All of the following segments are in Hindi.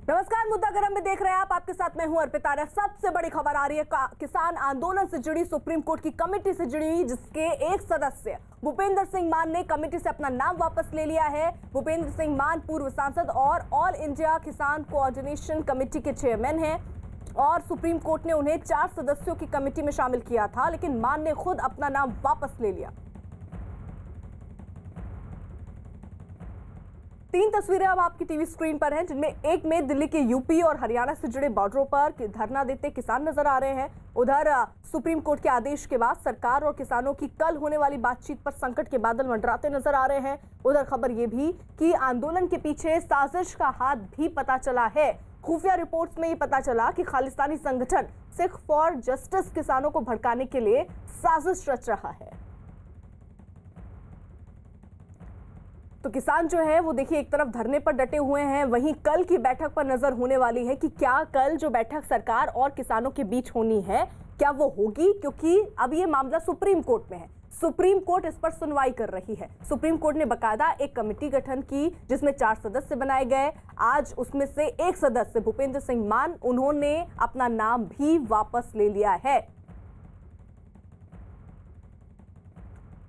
नमस्कार, मुद्दा गरम में देख रहे हैं आप। आपके साथ मैं हूं अर्पिता। सबसे बड़ी खबर आ रही है किसान आंदोलन से जुड़ी, सुप्रीम कोर्ट की कमेटी से जुड़ी, जिसके एक सदस्य भूपेंद्र सिंह मान ने कमेटी से अपना नाम वापस ले लिया है। भूपेंद्र सिंह मान पूर्व सांसद और ऑल इंडिया किसान कोऑर्डिनेशन कमेटी के चेयरमैन हैं और सुप्रीम कोर्ट ने उन्हें 4 सदस्यों की कमेटी में शामिल किया था, लेकिन मान ने खुद अपना नाम वापस ले लिया। 3 तस्वीरें अब आपकी टीवी स्क्रीन पर हैं, जिनमें एक में दिल्ली के यूपी और हरियाणा से जुड़े बॉर्डरों पर धरना देते किसान नजर आ रहे हैं। उधर सुप्रीम कोर्ट के आदेश के बाद सरकार और किसानों की कल होने वाली बातचीत पर संकट के बादल मंडराते नजर आ रहे हैं। उधर खबर यह भी कि आंदोलन के पीछे साजिश का हाथ भी पता चला है। खुफिया रिपोर्ट्स में ये पता चला कि खालिस्तानी संगठन सिख फॉर जस्टिस किसानों को भड़काने के लिए साजिश रच रहा है। तो किसान जो है वो देखिए एक तरफ धरने पर डटे हुए हैं, वहीं कल की बैठक पर नजर होने वाली है कि क्या कल जो बैठक सरकार और किसानों के बीच होनी है क्या वो होगी, क्योंकि अब ये मामला सुप्रीम कोर्ट में है। सुप्रीम कोर्ट इस पर सुनवाई कर रही है। सुप्रीम कोर्ट ने बकायदा एक कमेटी गठन की जिसमें 4 सदस्य बनाए गए। आज उसमें से एक सदस्य भूपेंद्र सिंह मान, उन्होंने अपना नाम भी वापस ले लिया है।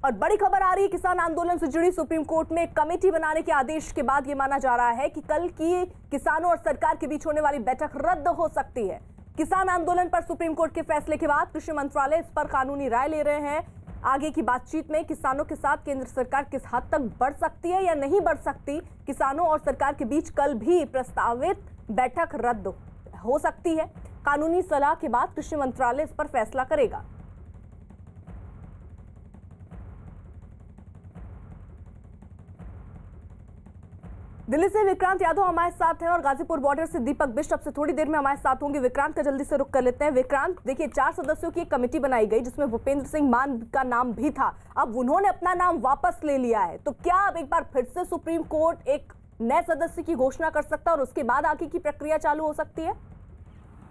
और बड़ी खबर आ रही है किसान आंदोलन से जुड़ी, सुप्रीम कोर्ट में कमेटी बनाने के आदेश के बाद यह माना जा रहा है कि कल की किसानों और सरकार के बीच होने वाली बैठक रद्द हो सकती है। किसान आंदोलन पर सुप्रीम कोर्ट के फैसले के बाद कृषि मंत्रालय इस पर कानूनी राय ले रहे हैं। आगे की बातचीत में किसानों के साथ केंद्र सरकार किस हद तक बढ़ सकती है या नहीं बढ़ सकती, किसानों और सरकार के बीच कल भी प्रस्तावित बैठक रद्द हो सकती है। कानूनी सलाह के बाद कृषि मंत्रालय इस पर फैसला करेगा। दिल्ली से विक्रांत यादव हमारे साथ हैं और गाजीपुर बॉर्डर से दीपक बिष्ट अब से थोड़ी देर में हमारे साथ होंगे। विक्रांत का जल्दी से रुख कर लेते हैं। विक्रांत, देखिए 4 सदस्यों की एक कमेटी बनाई गई जिसमें भूपेंद्र सिंह मान का नाम भी था। अब उन्होंने अपना नाम वापस ले लिया है, तो क्या अब एक बार फिर से सुप्रीम कोर्ट एक नए सदस्य की घोषणा कर सकता है और उसके बाद आगे की प्रक्रिया चालू हो सकती है?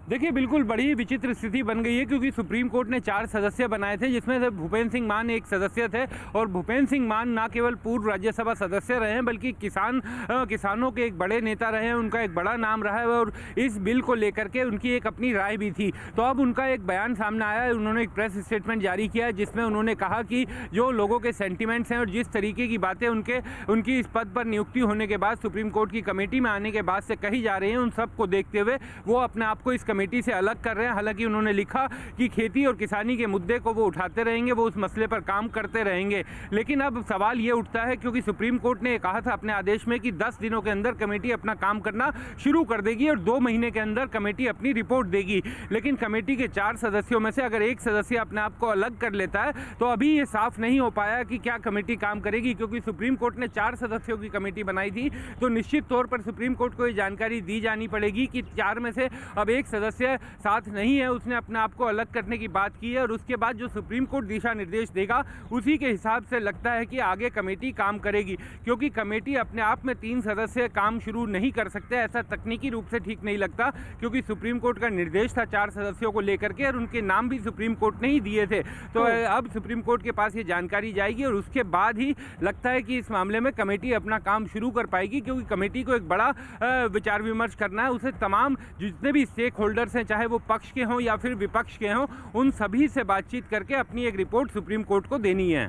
देखिए, बिल्कुल बड़ी विचित्र स्थिति बन गई है, क्योंकि सुप्रीम कोर्ट ने 4 सदस्य बनाए थे, जिसमें से भूपेंद्र सिंह मान एक सदस्य थे। और भूपेंद्र सिंह मान न केवल पूर्व राज्यसभा सदस्य रहे हैं, बल्कि किसानों के एक बड़े नेता रहे हैं। उनका एक बड़ा नाम रहा है और इस बिल को लेकर के उनकी एक अपनी राय भी थी। तो अब उनका एक बयान सामने आया है। उन्होंने एक प्रेस स्टेटमेंट जारी किया है जिसमें उन्होंने कहा कि जो लोगों के सेंटिमेंट्स हैं और जिस तरीके की बातें उनकी इस पद पर नियुक्ति होने के बाद सुप्रीम कोर्ट की कमेटी में आने के बाद से कही जा रही है, उन सबको देखते हुए वो अपने आप को इस कमेटी से अलग कर रहे हैं। हालांकि उन्होंने लिखा कि खेती और किसानी के मुद्दे को वो उठाते रहेंगे, वो उस मसले पर काम करते रहेंगे। लेकिन अब सवाल ये उठता है, क्योंकि सुप्रीम कोर्ट ने कहा था अपने आदेश में कि 10 दिनों के अंदर कमेटी अपना काम करना शुरू कर देगी और 2 महीने के अंदर कमेटी अपनी रिपोर्ट देगी। लेकिन कमेटी के 4 सदस्यों में से अगर एक सदस्य अपने आप को अलग कर लेता है तो अभी ये साफ नहीं हो पाया कि क्या कमेटी काम करेगी, क्योंकि सुप्रीम कोर्ट ने 4 सदस्यों की कमेटी बनाई थी। तो निश्चित तौर पर सुप्रीम कोर्ट को ये जानकारी दी जानी पड़ेगी कि 4 में से अब एक सदस्य साथ नहीं है, उसने अपने आप को अलग करने की बात की है। और उसके बाद जो सुप्रीम कोर्ट दिशा निर्देश देगा उसी के हिसाब से लगता है कि आगे कमेटी काम करेगी, क्योंकि कमेटी अपने आप में 3 सदस्य काम शुरू नहीं कर सकते। ऐसा तकनीकी रूप से ठीक नहीं लगता, क्योंकि सुप्रीम कोर्ट का निर्देश था 4 सदस्यों को लेकर के और उनके नाम भी सुप्रीम कोर्ट ने ही दिए थे। तो अब सुप्रीम कोर्ट के पास ये जानकारी जाएगी और उसके बाद ही लगता है कि इस मामले में कमेटी अपना काम शुरू कर पाएगी, क्योंकि कमेटी को एक बड़ा विचार विमर्श करना है। उसे तमाम जितने भी स्टेक होल्डर्स हैं, चाहे वो पक्ष के हों या फिर विपक्ष के हों, उन सभी से बातचीत करके अपनी एक रिपोर्ट सुप्रीम कोर्ट को देनी है।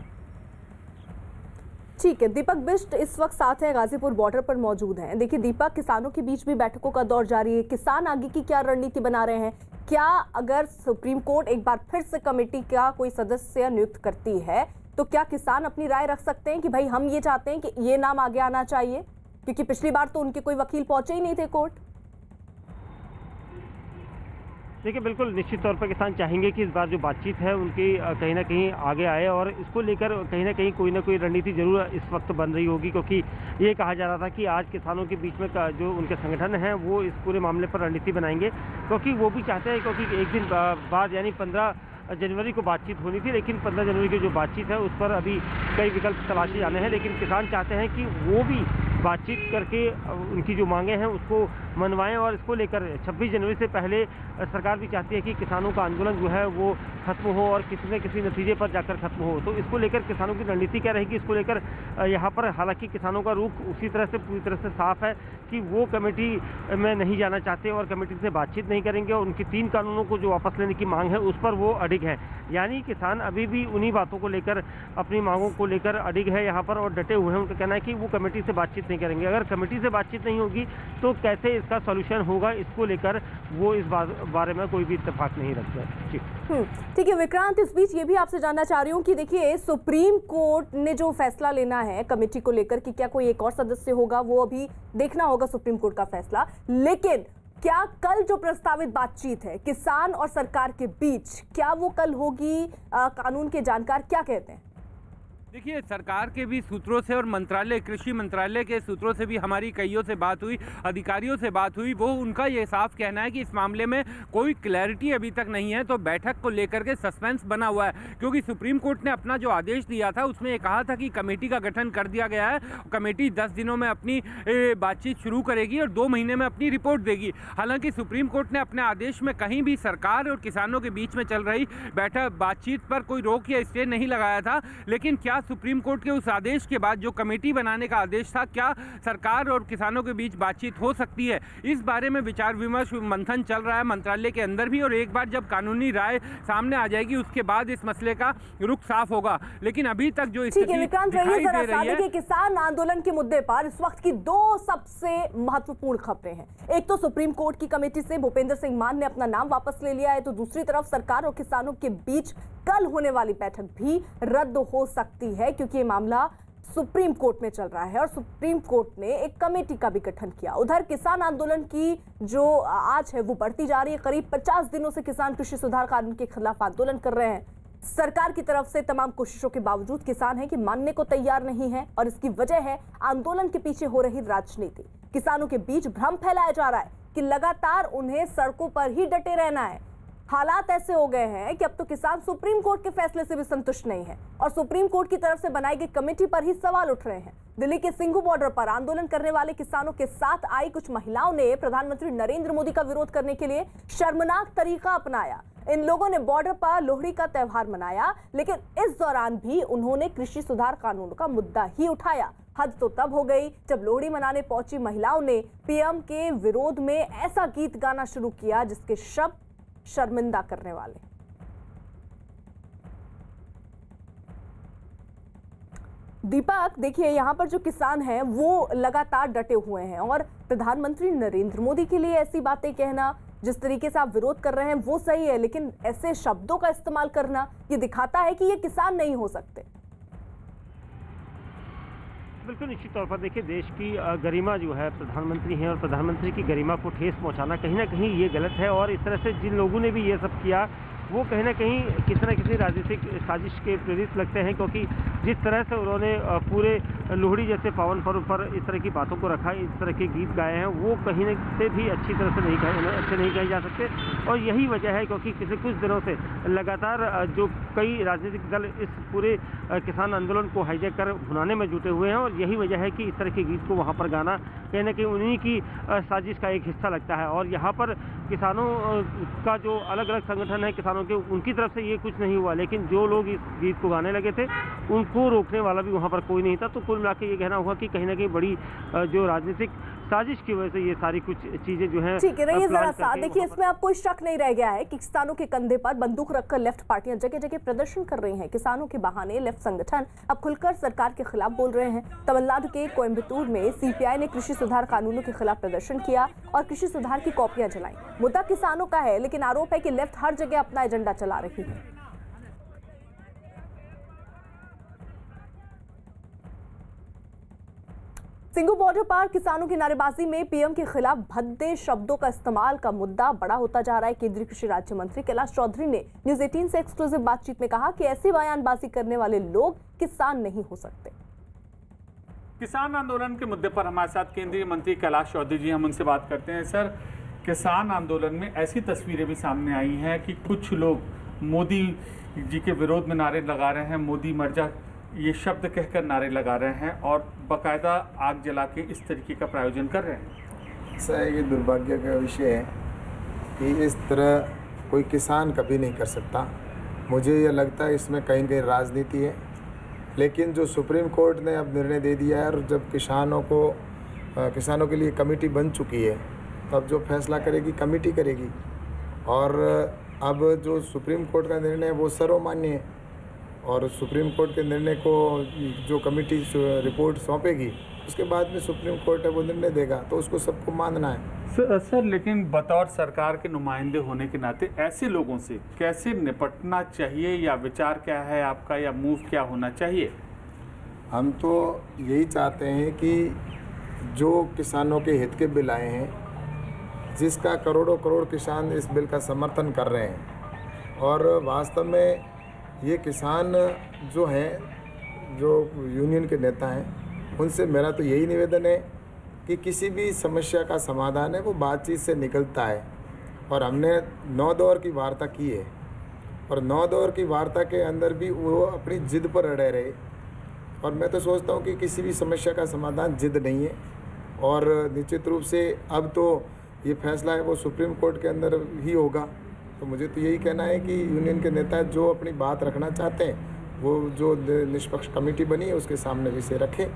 ठीक है, दीपक बिष्ट इस वक्त साथ है, गाजीपुर बॉर्डर पर मौजूद हैं। देखिए दीपक, किसानों के बीच भी बैठकों का दौर जारी है। किसान आगे की क्या रणनीति बना रहे हैं? क्या अगर सुप्रीम कोर्ट एक बार फिर से कमेटी का कोई सदस्य नियुक्त करती है तो क्या किसान अपनी राय रख सकते हैं कि भाई हम ये चाहते हैं कि ये नाम आगे आना चाहिए, क्योंकि पिछली बार तो उनके कोई वकील पहुंचे ही नहीं थे कोर्ट? देखिए, बिल्कुल निश्चित तौर पर किसान चाहेंगे कि इस बार जो बातचीत है उनकी कहीं ना कहीं आगे आए और इसको लेकर कहीं ना कहीं कोई ना कोई रणनीति जरूर इस वक्त बन रही होगी, क्योंकि ये कहा जा रहा था कि आज किसानों के बीच में जो उनके संगठन हैं वो इस पूरे मामले पर रणनीति बनाएंगे, क्योंकि वो भी चाहते हैं, क्योंकि एक दिन बाद यानी 15 जनवरी को बातचीत होनी थी, लेकिन 15 जनवरी की जो बातचीत है उस पर अभी कई विकल्प तलाशे जाने हैं। लेकिन किसान चाहते हैं कि वो भी बातचीत करके उनकी जो मांगे हैं उसको मनवाएं। और इसको लेकर 26 जनवरी से पहले सरकार भी चाहती है कि किसानों का आंदोलन जो है वो खत्म हो और किसी न किसी नतीजे पर जाकर खत्म हो। तो इसको लेकर किसानों की रणनीति क्या रहेगी, इसको लेकर यहाँ पर हालांकि किसानों का रुख उसी तरह से पूरी तरह से साफ है कि वो कमेटी में नहीं जाना चाहते और कमेटी से बातचीत नहीं करेंगे और उनकी 3 कानूनों को जो वापस लेने की मांग है उस पर वो अडिग है। यानी किसान अभी भी उन्हीं बातों को लेकर, अपनी मांगों को लेकर अडिग है यहाँ पर और डटे हुए हैं। उनका कहना है कि वो कमेटी से बातचीत नहीं करेंगे। अगर कमेटी से बातचीत नहीं होगी तो कैसे इसका सॉल्यूशन होगा, इसको लेकर वो इस बारे में कोई भी इत्तेफाक नहीं रखते। ठीक है विक्रांत, इस बीच ये भी आपसे जानना चाह रही हूँ कि देखिए सुप्रीम कोर्ट ने जो फैसला लेना है कमेटी को लेकर कि क्या कोई एक और सदस्य होगा, वो अभी देखना होगा सुप्रीम कोर्ट का फैसला। लेकिन क्या कल जो प्रस्तावित बातचीत है किसान और सरकार के बीच, क्या वो कल होगी? कानून के जानकार क्या कहते हैं? देखिए, सरकार के भी सूत्रों से और मंत्रालय, कृषि मंत्रालय के सूत्रों से भी हमारी कईयों से बात हुई, अधिकारियों से बात हुई। वो उनका ये साफ कहना है कि इस मामले में कोई क्लैरिटी अभी तक नहीं है। तो बैठक को लेकर के सस्पेंस बना हुआ है, क्योंकि सुप्रीम कोर्ट ने अपना जो आदेश दिया था उसमें ये कहा था कि कमेटी का गठन कर दिया गया है। कमेटी 10 दिनों में अपनी बातचीत शुरू करेगी और 2 महीने में अपनी रिपोर्ट देगी। हालांकि सुप्रीम कोर्ट ने अपने आदेश में कहीं भी सरकार और किसानों के बीच में चल रही बातचीत पर कोई रोक या स्टे नहीं लगाया था। लेकिन क्या सुप्रीम कोर्ट के उस आदेश के बाद जो कमेटी बनाने का आदेश था, क्या सरकार और किसानों के बीच बातचीत हो सकती है? इस बारे में विचार विमर्श मंथन चल रहा है मंत्रालय के अंदर भी, और एक बार जब कानूनी राय सामने आ जाएगी उसके बाद इस मसले का रुख साफ होगा। लेकिन अभी तक जो स्थिति दिखाई दे रही है, किसान आंदोलन के मुद्दे पर इस वक्त की 2 सबसे महत्वपूर्ण खबरें हैं। एक तो सुप्रीम कोर्ट की कमेटी से भूपेंद्र सिंह मान ने अपना नाम वापस ले लिया है, तो दूसरी तरफ सरकार और किसानों के बीच कल होने वाली बैठक भी रद्द हो सकती है, क्योंकि ये मामला सुप्रीम कोर्ट में चल रहा है और सुप्रीम कोर्ट ने एक कमेटी का भी गठन किया। उधर किसान आंदोलन की जो आज है वो बढ़ती जा रही है। करीब 50 दिनों से किसान कृषि सुधार कानून के खिलाफ आंदोलन कर रहे हैं। सरकार की तरफ से तमाम कोशिशों के बावजूद किसान है कि मानने को तैयार नहीं है, और इसकी वजह है आंदोलन के पीछे हो रही राजनीति। किसानों के बीच भ्रम फैलाया जा रहा है कि लगातार उन्हें सड़कों पर ही डटे रहना है। हालात ऐसे हो गए हैं कि अब तो किसान सुप्रीम कोर्ट के फैसले से भी संतुष्ट नहीं है और सुप्रीम कोर्ट की तरफ से बनाई गई कमेटी पर ही सवाल उठ रहे हैं। दिल्ली के सिंघू बॉर्डर पर आंदोलन करने वाले किसानों के साथ आई कुछ महिलाओं ने प्रधानमंत्री नरेंद्र मोदी का विरोध करने के लिए शर्मनाक तरीका अपनाया। इन लोगों ने बॉर्डर पर लोहड़ी का त्यौहार मनाया, लेकिन इस दौरान भी उन्होंने कृषि सुधार कानून का मुद्दा ही उठाया। हद तो तब हो गई जब लोहड़ी मनाने पहुंची महिलाओं ने पीएम के विरोध में ऐसा गीत गाना शुरू किया जिसके शब्द शर्मिंदा करने वाले। दीपक, देखिए यहाँ पर जो किसान हैं वो लगातार डटे हुए हैं और प्रधानमंत्री नरेंद्र मोदी के लिए ऐसी बातें कहना, जिस तरीके से आप विरोध कर रहे हैं वो सही है, लेकिन ऐसे शब्दों का इस्तेमाल करना ये दिखाता है कि ये किसान नहीं हो सकते। बिल्कुल निश्चित तौर पर देखिए, देश की गरिमा जो है प्रधानमंत्री हैं और प्रधानमंत्री की गरिमा को ठेस पहुंचाना कहीं ना कहीं ये गलत है। और इस तरह से जिन लोगों ने भी ये सब किया वो कहीं ना कहीं किसी न किसी राजनीतिक साजिश के प्रेरित लगते हैं, क्योंकि जिस तरह से उन्होंने पूरे लोहड़ी जैसे पावन पर्व पर इस तरह की बातों को रखा, इस तरह के गीत गाए हैं, वो कहीं से भी अच्छी तरह से नहीं कहे जा सकते। और यही वजह है क्योंकि पिछले कुछ दिनों से लगातार जो कई राजनीतिक दल इस पूरे किसान आंदोलन को हाईजैक कर भुनाने में जुटे हुए हैं, और यही वजह है कि इस तरह के गीत को वहाँ पर गाना कहीं ना कहीं उन्हीं की साजिश का एक हिस्सा लगता है। और यहाँ पर किसानों का जो अलग अलग संगठन है किसानों के, उनकी तरफ से ये कुछ नहीं हुआ, लेकिन जो लोग इस गीत को गाने लगे थे उनको रोकने वाला भी वहाँ पर कोई नहीं था। तो कुल मिला के ये कहना हुआ कि कहीं ना कहीं बड़ी जो राजनीतिक साजिश की वजह से ये सारी कुछ चीजें जो हैं। ठीक है, रहिए जरा साथ। देखिए, इसमें अब कोई शक नहीं रह गया है कि किसानों के कंधे पर बंदूक रखकर लेफ्ट पार्टियां जगह जगह प्रदर्शन कर रही हैं। किसानों के बहाने लेफ्ट संगठन अब खुलकर सरकार के खिलाफ बोल रहे हैं। तमिलनाडु के कोयम्बटूर में सीपीआई ने कृषि सुधार कानूनों के खिलाफ प्रदर्शन किया और कृषि सुधार की कॉपियां जलाई। मुद्दा किसानों का है, लेकिन आरोप है कि लेफ्ट हर जगह अपना एजेंडा चला रही है। सिंघू बॉर्डर पर किसानों की नारेबाजी में पीएम के खिलाफ भद्दे शब्दों का इस्तेमाल का मुद्दा बड़ा होता जा रहा है। केंद्रीय कृषि राज्य मंत्री कैलाश चौधरी ने न्यूज़ 18 से एक्सक्लूसिव बातचीत में कहा कि ऐसी बयानबाजी करने वाले लोग किसान नहीं हो सकते। किसान आंदोलन के मुद्दे पर हमारे साथ केंद्रीय मंत्री कैलाश चौधरी जी, हम उनसे बात करते हैं। सर, किसान आंदोलन में ऐसी तस्वीरें भी सामने आई हैं कि कुछ लोग मोदी जी के विरोध में नारे लगा रहे हैं, मोदी मर जा, ये शब्द कहकर नारे लगा रहे हैं और बाकायदा आग जला के इस तरीके का प्रायोजन कर रहे हैं। ऐसा है कि दुर्भाग्य का विषय है कि इस तरह कोई किसान कभी नहीं कर सकता। मुझे ये लगता है इसमें कहीं न कहीं राजनीति है, लेकिन जो सुप्रीम कोर्ट ने अब निर्णय दे दिया है और जब किसानों के लिए कमेटी बन चुकी है, तब जो फैसला करेगी कमेटी करेगी। और अब जो सुप्रीम कोर्ट का निर्णय है वो सर्वमान्य है और सुप्रीम कोर्ट के निर्णय को जो कमेटी रिपोर्ट सौंपेगी उसके बाद में सुप्रीम कोर्ट है वो निर्णय देगा, तो उसको सबको मानना है। सर लेकिन बतौर सरकार के नुमाइंदे होने के नाते ऐसे लोगों से कैसे निपटना चाहिए, या विचार क्या है आपका, या मूव क्या होना चाहिए? हम तो यही चाहते हैं कि जो किसानों के हित के बिल आए हैं, जिसका करोड़ों करोड़ किसान इस बिल का समर्थन कर रहे हैं, और वास्तव में ये किसान जो हैं, जो यूनियन के नेता हैं, उनसे मेरा तो यही निवेदन है कि किसी भी समस्या का समाधान है वो बातचीत से निकलता है। और हमने 9 दौर की वार्ता की है और 9 दौर की वार्ता के अंदर भी वो अपनी जिद पर अड़े रहे। और मैं तो सोचता हूँ कि किसी भी समस्या का समाधान जिद नहीं है, और निश्चित रूप से अब तो ये फैसला है वो सुप्रीम कोर्ट के अंदर ही होगा। तो मुझे तो यही कहना है कि यूनियन के नेता जो अपनी बात रखना चाहते हैं वो जो निष्पक्ष कमेटी बनी है उसके सामने विषय रखें।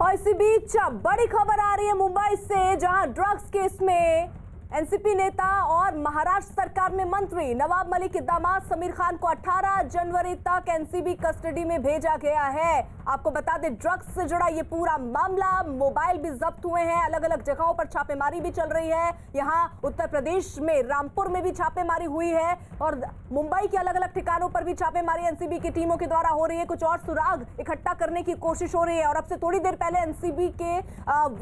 और इसी बीच बड़ी खबर आ रही है मुंबई से, जहां ड्रग्स केस में एनसीपी नेता और महाराष्ट्र सरकार में मंत्री नवाब मलिक के दामाद समीर खान को 18 जनवरी तक एनसीबी कस्टडी में भेजा गया है। आपको बता दें, ड्रग्स से जुड़ा ये पूरा मामला, मोबाइल भी जब्त हुए हैं, अलग अलग जगहों पर छापेमारी भी चल रही है। यहाँ उत्तर प्रदेश में रामपुर में भी छापेमारी हुई है और मुंबई के अलग अलग ठिकानों पर भी छापेमारी एनसीबी की टीमों के द्वारा हो रही है। कुछ और सुराग इकट्ठा करने की कोशिश हो रही है। और अब से थोड़ी देर पहले एनसीबी के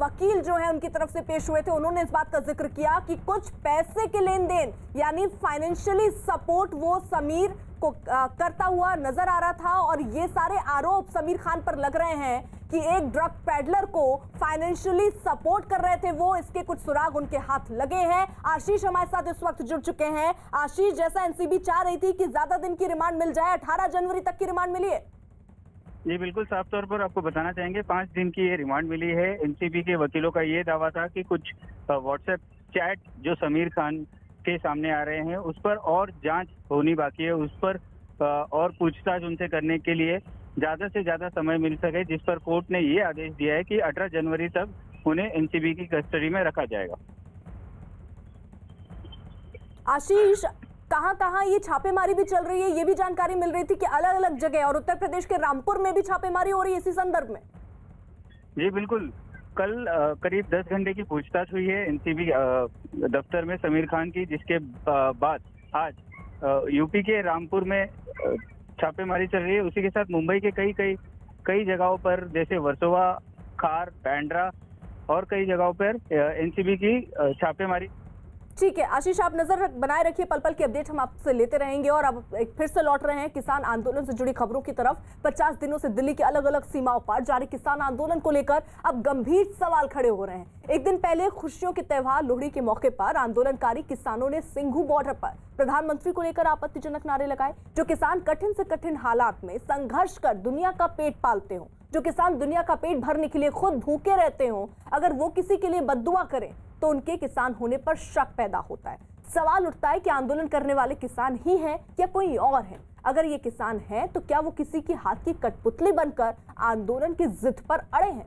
वकील जो है उनकी तरफ से पेश हुए थे, उन्होंने इस बात का जिक्र किया कि कुछ पैसे के लेन देन यानी फाइनेंशियली सपोर्ट वो समीर को करता हुआ नजर आ रहा था। और ये सारे आरोप समीर खान पर लग रहे हैं कि एक ड्रग पैडलर को फाइनेंशियली सपोर्ट कर रहे थे वो, इसके कुछ सुराग उनके हाथ लगे हैं। आशीष हमारे साथ इस वक्त जुड़ चुके हैं। आशीष, जैसा एनसीबी चाह रही थी कि ज्यादा दिन की रिमांड मिल जाए, 18 जनवरी तक की रिमांड मिली है। ये बिल्कुल साफ तौर पर आपको बताना चाहेंगे, 5 दिन की ये रिमांड मिली है। एनसीबी के वकीलों का ये दावा था कि कुछ व्हाट्सएप चैट जो समीर खान के सामने आ रहे हैं उस पर और जांच होनी बाकी है, उस पर और पूछताछ उनसे करने के लिए ज्यादा से ज्यादा समय मिल सके, जिस पर कोर्ट ने ये आदेश दिया है कि 18 जनवरी तक उन्हें एनसीबी की कस्टडी में रखा जाएगा। आशीष, कहां ये छापेमारी भी चल रही है, ये भी जानकारी मिल रही थी कि अलग अलग जगह, और उत्तर प्रदेश के रामपुर में भी छापेमारी हो रही है इसी संदर्भ में। जी बिल्कुल, कल करीब 10 घंटे की पूछताछ हुई है एनसीबी दफ्तर में समीर खान की, जिसके बाद आज यूपी के रामपुर में छापेमारी चल रही है। उसी के साथ मुंबई के कई जगहों पर, जैसे वर्सोवा, खार, बैंड्रा और कई जगहों पर एनसीबी की छापेमारी। ठीक है आशीष, आप नजर बनाए रखिए, पल पल की अपडेट हम आपसे लेते रहेंगे। और अब एक फिर से लौट रहे हैं किसान आंदोलन से जुड़ी खबरों की तरफ। 50 दिनों से दिल्ली के अलग अलग सीमाओं पर जारी किसान आंदोलन को लेकर अब गंभीर सवाल खड़े हो रहे हैं। एक दिन पहले खुशियों के त्योहार लोहड़ी के मौके पर आंदोलनकारी किसानों ने सिंघू बॉर्डर पर प्रधानमंत्री को लेकर आपत्तिजनक नारे लगाए। जो किसान कठिन से कठिन हालात में संघर्ष कर दुनिया का पेट पालते हो, जो किसान दुनिया का पेट भरने के लिए खुद भूखे रहते हो, अगर वो किसी के लिए बद्दुआ करें तो उनके किसान होने पर शक पैदा होता है। सवाल उठता है कि आंदोलन करने वाले किसान ही हैं या कोई और है। अगर ये किसान हैं तो क्या वो किसी की हाथ की कठपुतली बनकर आंदोलन की जिद पर अड़े हैं?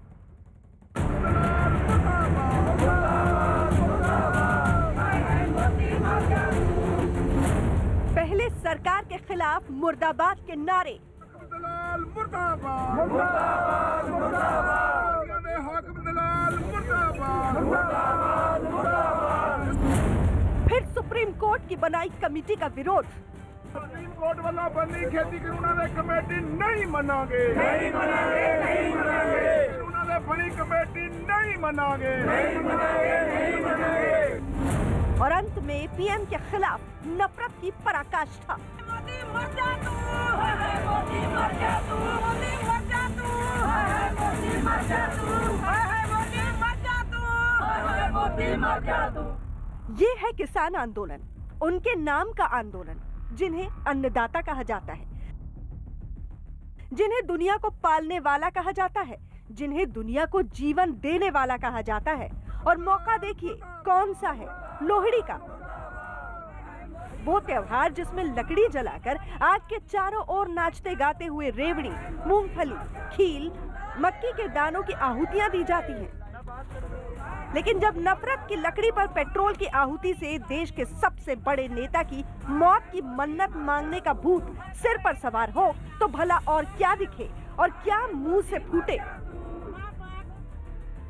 पहले सरकार के खिलाफ मुर्दाबाद के नारे, फिर सुप्रीम कोर्ट की बनाई कमेटी का विरोध। सुप्रीम कोर्ट वाला बनी खेती की उन्होंने कमेटी नहीं मनागे, उन्होंने बनी कमेटी नहीं मनागे। और अंत में पीएम के खिलाफ नफरत की पराकाष्ठा। मोदी मर जा तू, मोदी मर जा तू, मोदी मर जा तू, मोदी मर जा तू, मोदी मर जा तू, मोदी मर जा तू। ये है किसान आंदोलन, उनके नाम का आंदोलन, जिन्हें अन्नदाता कहा जाता है। जिन्हें दुनिया को पालने वाला कहा जाता है, जिन्हें दुनिया को जीवन देने वाला कहा जाता है। और मौका देखिए कौन सा है, लोहड़ी का। वो त्योहार जिसमें लकड़ी जलाकर आग के चारों ओर नाचते गाते हुए रेवड़ी, मूंगफली, खील, मक्की के दानों की आहुतियां दी जाती हैं। लेकिन जब नफरत की लकड़ी पर पेट्रोल की आहुति से देश के सबसे बड़े नेता की मौत की मन्नत मांगने का भूत सिर पर सवार हो तो भला और क्या दिखे और क्या मुंह से फूटे।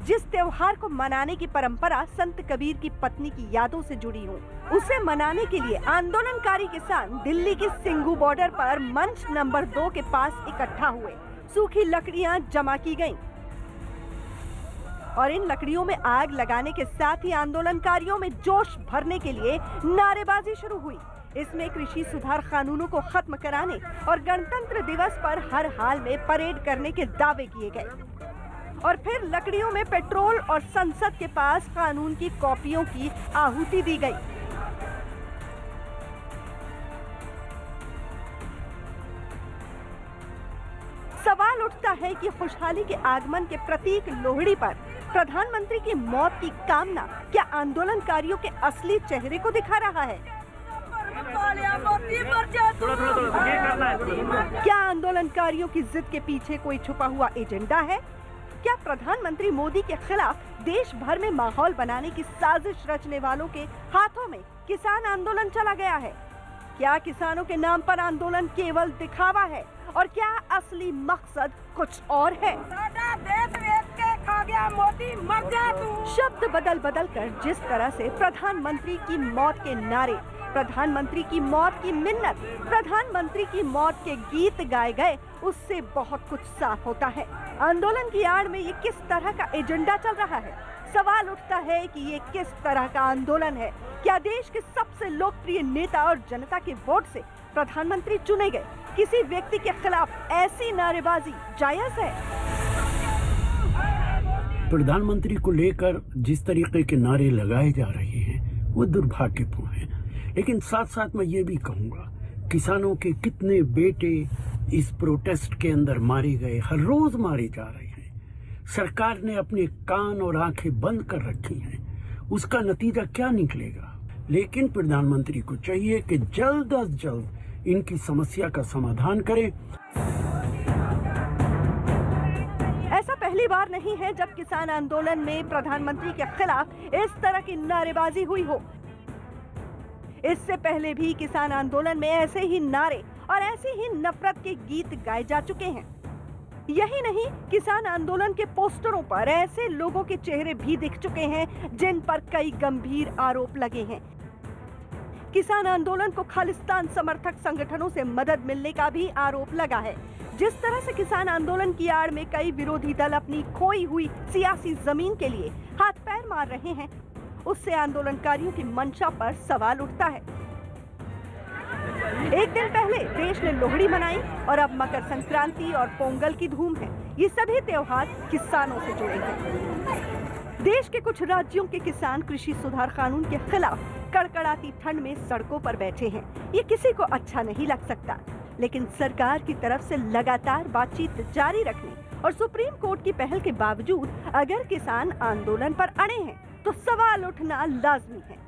जिस त्योहार को मनाने की परंपरा संत कबीर की पत्नी की यादों से जुड़ी हो, उसे मनाने के लिए आंदोलनकारी किसान दिल्ली की सिंघू बॉर्डर पर मंच नंबर 2 के पास इकट्ठा हुए। सूखी लकड़ियां जमा की गईं और इन लकड़ियों में आग लगाने के साथ ही आंदोलनकारियों में जोश भरने के लिए नारेबाजी शुरू हुई। इसमें कृषि सुधार कानूनों को खत्म कराने और गणतंत्र दिवस पर हर हाल में परेड करने के दावे किए गए। और फिर लकड़ियों में पेट्रोल और संसद के पास कानून की कॉपियों की आहुति दी गई। सवाल उठता है कि खुशहाली के आगमन के प्रतीक लोहड़ी पर प्रधानमंत्री की मौत की कामना क्या आंदोलनकारियों के असली चेहरे को दिखा रहा है? क्या आंदोलनकारियों की जिद के पीछे कोई छुपा हुआ एजेंडा है? क्या प्रधानमंत्री मोदी के खिलाफ देश भर में माहौल बनाने की साजिश रचने वालों के हाथों में किसान आंदोलन चला गया है? क्या किसानों के नाम पर आंदोलन केवल दिखावा है और क्या असली मकसद कुछ और है? शब्द बदल बदल कर जिस तरह से प्रधानमंत्री की मौत के नारे, प्रधानमंत्री की मौत की मिन्नत, प्रधानमंत्री की मौत के गीत गाए गए, उससे बहुत कुछ साफ होता है। आंदोलन की आड़ में ये किस तरह का एजेंडा चल रहा है? सवाल उठता है कि ये किस तरह का आंदोलन है? क्या देश के सबसे लोकप्रिय नेता और जनता के वोट से प्रधानमंत्री चुने गए किसी व्यक्ति के खिलाफ ऐसी नारेबाजी जायज है? प्रधानमंत्री को लेकर जिस तरीके के नारे लगाए जा रहे हैं वो दुर्भाग्यपूर्ण है। लेकिन साथ साथ मैं ये भी कहूँगा, किसानों के कितने बेटे इस प्रोटेस्ट के अंदर मारे गए, हर रोज मारे जा रहे हैं। सरकार ने अपने कान और आंखें बंद कर रखी हैं। उसका नतीजा क्या निकलेगा? लेकिन प्रधानमंत्री को चाहिए कि जल्द अज जल्द इनकी समस्या का समाधान करें। ऐसा पहली बार नहीं है जब किसान आंदोलन में प्रधानमंत्री के खिलाफ इस तरह की नारेबाजी हुई हो। इससे पहले भी किसान आंदोलन में ऐसे ही नारे और ऐसी ही नफरत के गीत गाए जा चुके हैं। यही नहीं, किसान आंदोलन के पोस्टरों पर ऐसे लोगों के चेहरे भी दिख चुके हैं जिन पर कई गंभीर आरोप लगे हैं। किसान आंदोलन को खालिस्तान समर्थक संगठनों से मदद मिलने का भी आरोप लगा है। जिस तरह से किसान आंदोलन की आड़ में कई विरोधी दल अपनी खोई हुई सियासी जमीन के लिए हाथ पैर मार रहे हैं, उससे आंदोलनकारियों की मंशा पर सवाल उठता है। एक दिन पहले देश ने लोहड़ी मनाई और अब मकर संक्रांति और पोंगल की धूम है। ये सभी त्योहार किसानों से जुड़े हैं। देश के कुछ राज्यों के किसान कृषि सुधार कानून के खिलाफ कड़कड़ाती ठंड में सड़कों पर बैठे हैं। ये किसी को अच्छा नहीं लग सकता, लेकिन सरकार की तरफ से लगातार बातचीत जारी रखने और सुप्रीम कोर्ट की पहल के बावजूद अगर किसान आंदोलन पर अड़े हैं तो सवाल उठना लाजमी है।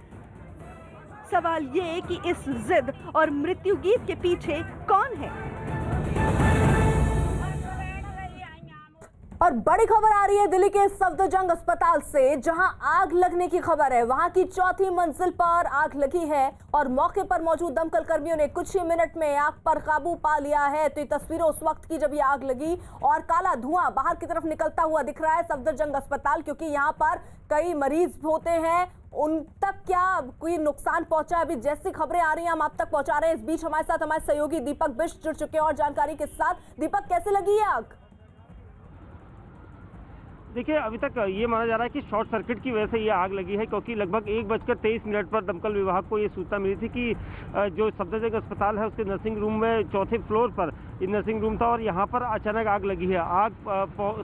सवाल ये कि इस जिद और मृत्यु गीत के पीछे कौन है? और बड़ी खबर आ रही है दिल्ली के सफदरजंग अस्पताल से, जहां आग लगने की खबर है। वहां की चौथी मंजिल पर आग लगी है और मौके पर मौजूद दमकल कर्मियों ने कुछ ही मिनट में आग पर काबू पा लिया है। तो ये तस्वीरें उस वक्त की जब ये आग लगी और काला धुआं बाहर की तरफ निकलता हुआ दिख रहा है सफदरजंग अस्पताल, क्योंकि यहाँ पर कई मरीज होते हैं। उन तक क्या कोई नुकसान पहुंचा? अभी जैसी खबरें आ रही हैं हम आप तक पहुंचा रहे हैं। इस बीच हमारे साथ हमारे सहयोगी दीपक बिष्ट जुड़ चुके हैं और जानकारी के साथ। दीपक, कैसे लगी है आग? देखिए, अभी तक ये माना जा रहा है कि शॉर्ट सर्किट की वजह से ये आग लगी है, क्योंकि लगभग 1:23 पर दमकल विभाग को ये सूचना मिली थी कि जो सफदरजंग अस्पताल है उसके नर्सिंग रूम में चौथे फ्लोर पर ये नर्सिंग रूम था और यहाँ पर अचानक आग लगी है। आग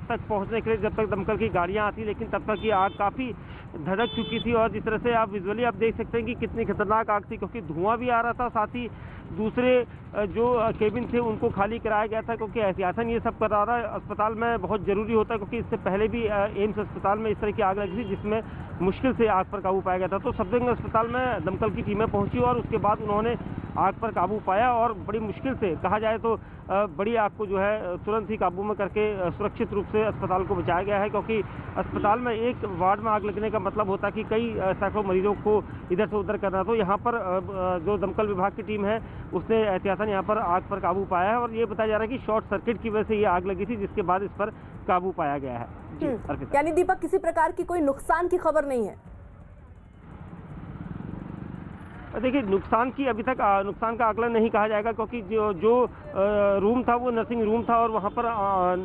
तक पहुँचने के लिए जब तक दमकल की गाड़ियाँ आती, लेकिन तब तक ये आग काफ़ी धड़क चुकी थी। और जिस तरह से आप विजुअली आप देख सकते हैं कि कितनी खतरनाक आग थी, क्योंकि धुआं भी आ रहा था, साथ ही दूसरे जो केबिन थे उनको खाली कराया गया था, क्योंकि एहतियातन ये सब कराना अस्पताल में बहुत ज़रूरी होता है, क्योंकि इससे पहले भी एम्स अस्पताल में इस तरह की आग लगी थी जिसमें मुश्किल से आग पर काबू पाया गया था। तो सफदरजंग अस्पताल में दमकल की टीमें पहुंची और उसके बाद उन्होंने आग पर काबू पाया और बड़ी मुश्किल से, कहा जाए तो बड़ी आग को जो है तुरंत ही काबू में करके सुरक्षित रूप से अस्पताल को बचाया गया है, क्योंकि अस्पताल में एक वार्ड में आग लगने का मतलब होता है कि कई सैकड़ों मरीजों को इधर से उधर करना। तो यहाँ पर जो दमकल विभाग की टीम है उसने एहतियातन यहाँ पर आग पर काबू पाया है और ये बताया जा रहा है कि शॉर्ट सर्किट की वजह से ये आग लगी थी, जिसके बाद इस पर काबू पाया गया है। जी अर्पिता। यानी दीपक, किसी प्रकार की कोई नुकसान की खबर नहीं है? देखिए, नुकसान की अभी तक नुकसान का आकलन नहीं कहा जाएगा, क्योंकि जो रूम था वो नर्सिंग रूम था और वहाँ पर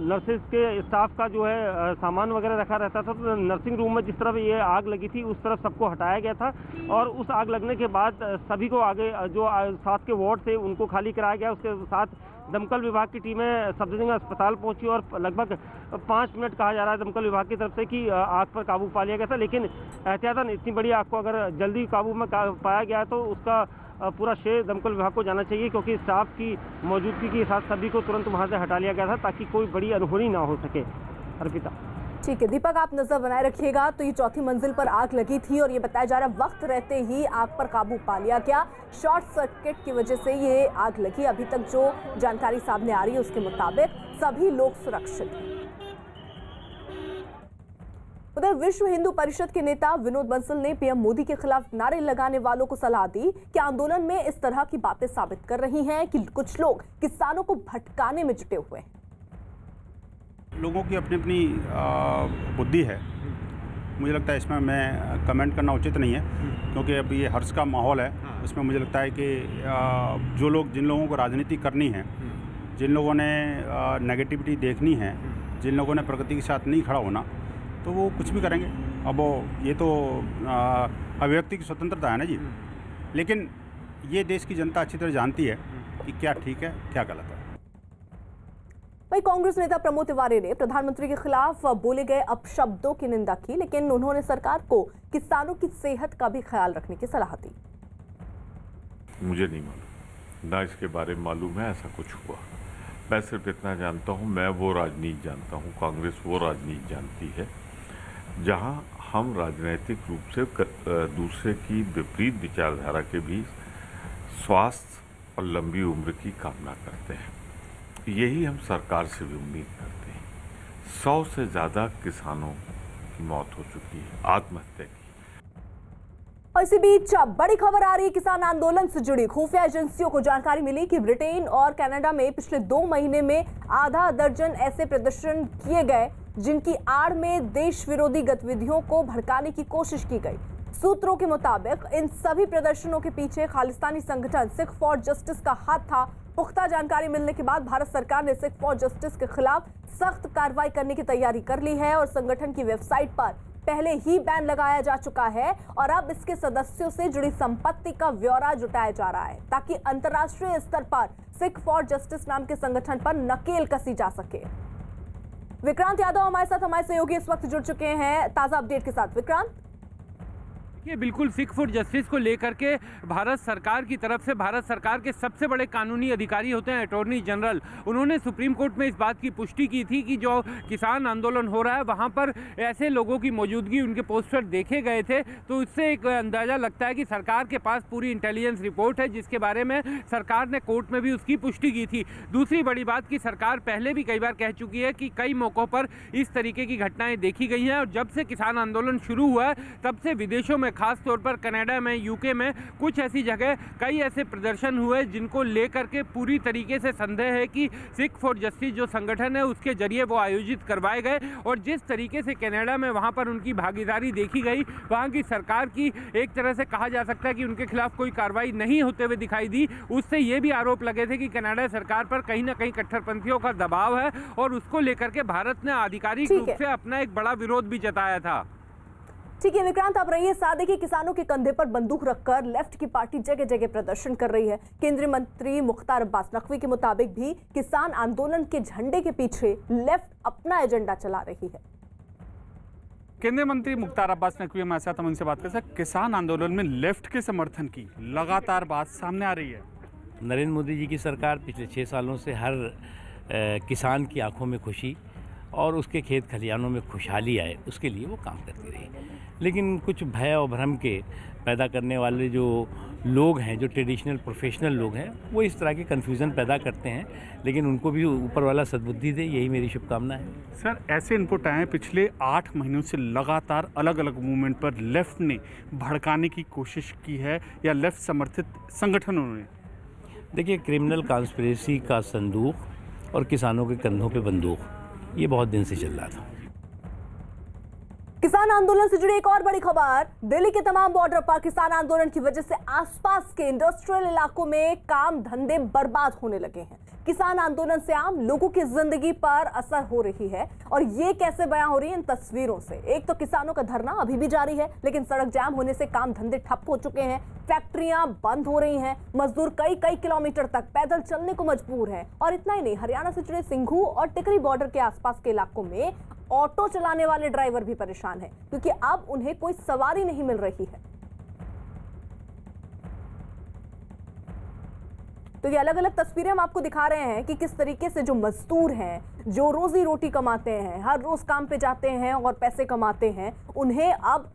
नर्सेज के स्टाफ का जो है सामान वगैरह रखा रहता था। तो नर्सिंग रूम में जिस तरफ ये आग लगी थी उस तरफ सबको हटाया गया था और उस आग लगने के बाद सभी को आगे जो साथ के वार्ड थे उनको खाली कराया गया। उसके साथ दमकल विभाग की टीमें सफदरजंग अस्पताल पहुंची और लगभग 5 मिनट कहा जा रहा है दमकल विभाग की तरफ से कि आग पर काबू पा लिया गया था। लेकिन एहतियातन इतनी बड़ी आग को अगर जल्दी काबू में पाया गया तो उसका पूरा श्रेय दमकल विभाग को जाना चाहिए, क्योंकि स्टाफ की मौजूदगी के साथ सभी को तुरंत वहाँ से हटा लिया गया था ताकि कोई बड़ी अनहोनी ना हो सके। अर्पिता। ठीक है दीपक, आप नजर बनाए रखिएगा। तो ये चौथी मंजिल पर आग लगी थी और ये बताया जा रहा है वक्त रहते ही आग पर काबू पा लिया गया। शॉर्ट सर्किट की वजह से ये आग लगी। अभी तक जो जानकारी सामने आ रही है उसके मुताबिक सभी लोग सुरक्षित हैं। उधर विश्व हिंदू परिषद के नेता विनोद बंसल ने पीएम मोदी के खिलाफ नारे लगाने वालों को सलाह दी कि आंदोलन में इस तरह की बातें साबित कर रही हैं कि कुछ लोग किसानों को भटकाने में जुटे हुए हैं। लोगों की अपनी अपनी बुद्धि है, मुझे लगता है इसमें मैं कमेंट करना उचित नहीं है, क्योंकि अभी ये हर्ष का माहौल है। इसमें मुझे लगता है कि जो लोग, जिन लोगों को राजनीति करनी है, जिन लोगों ने नेगेटिविटी देखनी है, जिन लोगों ने प्रगति के साथ नहीं खड़ा होना, तो वो कुछ भी करेंगे। अब ये तो अभिव्यक्ति की स्वतंत्रता है ना जी, लेकिन ये देश की जनता अच्छी तरह जानती है कि क्या ठीक है क्या गलत है। वहीं कांग्रेस नेता प्रमोद तिवारी ने प्रधानमंत्री के खिलाफ बोले गए अपशब्दों की निंदा की, लेकिन उन्होंने सरकार को किसानों की सेहत का भी ख्याल रखने की सलाह दी। मुझे नहीं मालूम, ना इसके बारे में मालूम है ऐसा कुछ हुआ। मैं सिर्फ इतना जानता हूँ, मैं वो राजनीति जानता हूँ, कांग्रेस वो राजनीति जानती है जहाँ हम राजनीतिक रूप से दूसरे की विपरीत विचारधारा के भी स्वास्थ्य और लंबी उम्र की कामना करते हैं। यही हम सरकार से भी उम्मीद करते हैं। 100 से ज़्यादा किसानों की मौत हो चुकी है आत्महत्या की। और इसी बीच बड़ी खबर आ रही है किसान आंदोलन से जुड़ी। खुफिया एजेंसियों को जानकारी मिली कि ब्रिटेन और कनाडा में पिछले 2 महीने में आधा दर्जन ऐसे प्रदर्शन किए गए जिनकी आड़ में देश विरोधी गतिविधियों को भड़काने की कोशिश की गई। सूत्रों के मुताबिक इन सभी प्रदर्शनों के पीछे खालिस्तानी संगठन सिख फॉर जस्टिस का हाथ था। पुख्ता जानकारी मिलने के बाद भारत सरकार ने सिख फॉर जस्टिस के खिलाफ सख्त कार्रवाई करने की तैयारी कर ली है और संगठन की वेबसाइट पर पहले ही बैन लगाया जा चुका है और अब इसके सदस्यों से जुड़ी संपत्ति का ब्यौरा जुटाया जा रहा है ताकि अंतर्राष्ट्रीय स्तर पर सिख फॉर जस्टिस नाम के संगठन पर नकेल कसी जा सके। विक्रांत यादव हमारे सहयोगी इस वक्त जुड़ चुके हैं ताजा अपडेट के साथ। विक्रांत, ये बिल्कुल सिख फॉर जस्टिस को लेकर के भारत सरकार की तरफ से, भारत सरकार के सबसे बड़े कानूनी अधिकारी होते हैं अटॉर्नी जनरल, उन्होंने सुप्रीम कोर्ट में इस बात की पुष्टि की थी कि जो किसान आंदोलन हो रहा है वहाँ पर ऐसे लोगों की मौजूदगी, उनके पोस्टर देखे गए थे। तो इससे एक अंदाज़ा लगता है कि सरकार के पास पूरी इंटेलिजेंस रिपोर्ट है जिसके बारे में सरकार ने कोर्ट में भी उसकी पुष्टि की थी। दूसरी बड़ी बात कि सरकार पहले भी कई बार कह चुकी है कि कई मौक़ों पर इस तरीके की घटनाएँ देखी गई हैं और जब से किसान आंदोलन शुरू हुआ है तब से विदेशों में, खास तौर पर कनाडा में, यूके में कुछ ऐसी जगह कई ऐसे प्रदर्शन हुए जिनको लेकर के पूरी तरीके से संदेह है कि सिख फॉर जस्टिस जो संगठन है उसके जरिए वो आयोजित करवाए गए। और जिस तरीके से कनाडा में वहाँ पर उनकी भागीदारी देखी गई, वहाँ की सरकार की एक तरह से कहा जा सकता है कि उनके खिलाफ कोई कार्रवाई नहीं होते हुए दिखाई दी। उससे ये भी आरोप लगे थे कि कनाडा सरकार पर कहीं ना कहीं कट्टरपंथियों का दबाव है और उसको लेकर के भारत ने आधिकारिक रूप से अपना एक बड़ा विरोध भी जताया था। ठीक है विक्रांत, आप रहिए साथ। देखिए, किसानों के कंधे पर बंदूक रखकर लेफ्ट की पार्टी जगह जगह प्रदर्शन कर रही है। केंद्रीय मंत्री मुख्तार अब्बास नकवी के मुताबिक भी किसान आंदोलन के झंडे के पीछे लेफ्ट अपना एजेंडा चला रही है। केंद्रीय मंत्री मुख्तार अब्बास नकवी हमारे साथ, हम उनसे बात कर सकते। किसान आंदोलन में लेफ्ट के समर्थन की लगातार बात सामने आ रही है, नरेंद्र मोदी जी की सरकार पिछले 6 सालों से हर किसान की आंखों में खुशी और उसके खेत खलिहानों में खुशहाली आए, उसके लिए वो काम करती रही। लेकिन कुछ भय और भ्रम के पैदा करने वाले जो लोग हैं, जो ट्रेडिशनल प्रोफेशनल लोग हैं, वो इस तरह के कन्फ्यूज़न पैदा करते हैं, लेकिन उनको भी ऊपर वाला सद्बुद्धि दे, यही मेरी शुभकामना है। सर, ऐसे इनपुट आए हैं पिछले 8 महीनों से लगातार अलग अलग मूवमेंट पर लेफ्ट ने भड़काने की कोशिश की है या लेफ्ट समर्थित संगठनों ने। देखिए, क्रिमिनल कॉन्स्पिरेसी का संदूक और किसानों के कंधों पे बंदूक, ये बहुत दिन से चल रहा था। किसान आंदोलन से जुड़ी एक और बड़ी खबर, दिल्ली के तमाम बॉर्डर पर किसान आंदोलन की वजह से आसपास के इंडस्ट्रियल इलाकों में काम धंधे बर्बाद होने लगे हैं। किसान आंदोलन से आम लोगों की जिंदगी पर असर हो रही है और ये कैसे बयां हो रही है इन तस्वीरों से। एक तो किसानों का धरना अभी भी जारी है, लेकिन सड़क जाम होने से काम धंधे ठप हो चुके हैं, फैक्ट्रियां बंद हो रही हैं, मजदूर कई किलोमीटर तक पैदल चलने को मजबूर हैं। और इतना ही नहीं, हरियाणा से जुड़े सिंघू और टिकरी बॉर्डर के आसपास के इलाकों में ऑटो चलाने वाले ड्राइवर भी परेशान हैं, क्योंकि अब उन्हें कोई सवारी नहीं मिल रही है। तो ये अलग अलग तस्वीरें हम आपको दिखा रहे हैं कि किस तरीके से जो मजदूर हैं, जो रोजी रोटी कमाते हैं, हर रोज काम पे जाते हैं और पैसे कमाते हैं, उन्हें अब